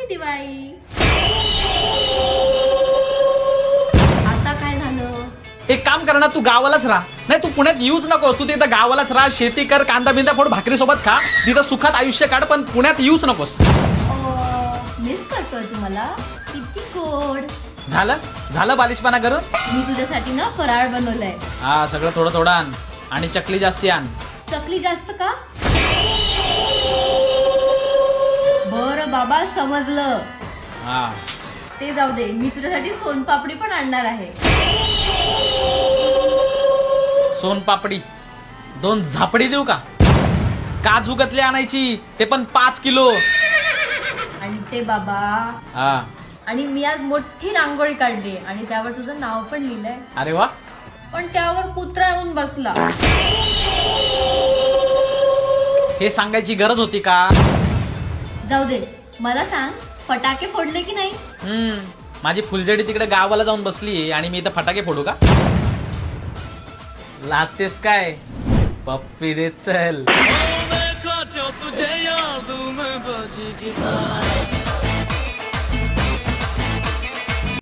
Happy Diwali. आता काय झालं? एक काम कर ना, तू गावालाच राहा. नाही, तू पुण्यात येऊच नकोस. तू तिथं गावालाच राहा, शेती कर, कांदा बिंदा फोड, भाकरी सोबत खा, तिथं सुखात आयुष्य काढ, पण पुण्यात येऊच नकोस. मिस करतोय तुम्हाला. किती गोड. झालं बालिशपणा करून. मी तुझ्यासाठी ना फराळ बनवलंय. हा, सगळं थोडं थोडं आण आणि चकली जास्ती आण. चकली जास्त का? बरं बाबा, समजलं. हा, ते जाऊ दे, मी तुझ्यासाठी सोनपापडी पण आणणार आहे. सोनपापडी 2 झापडी देऊ का? काजू कतली आणायची, ते पण 5 किलो. आणि ते बाबा, हा. आणि मी आज मोठी रांगोळी काढली आणि त्यावर तुझं नाव पण लिहिलंय. अरे वा. पण त्यावर कुत्रा येऊन बसला. हे सांगायची गरज होती का? जाऊ दे, मला सांग, फटाके फोडले की नाही? माझी फुलझडी तिकडे गावाला जाऊन बसली आणि मी इथं फटाके फोडू का? लाजतेस काय? पप्पी देत चल.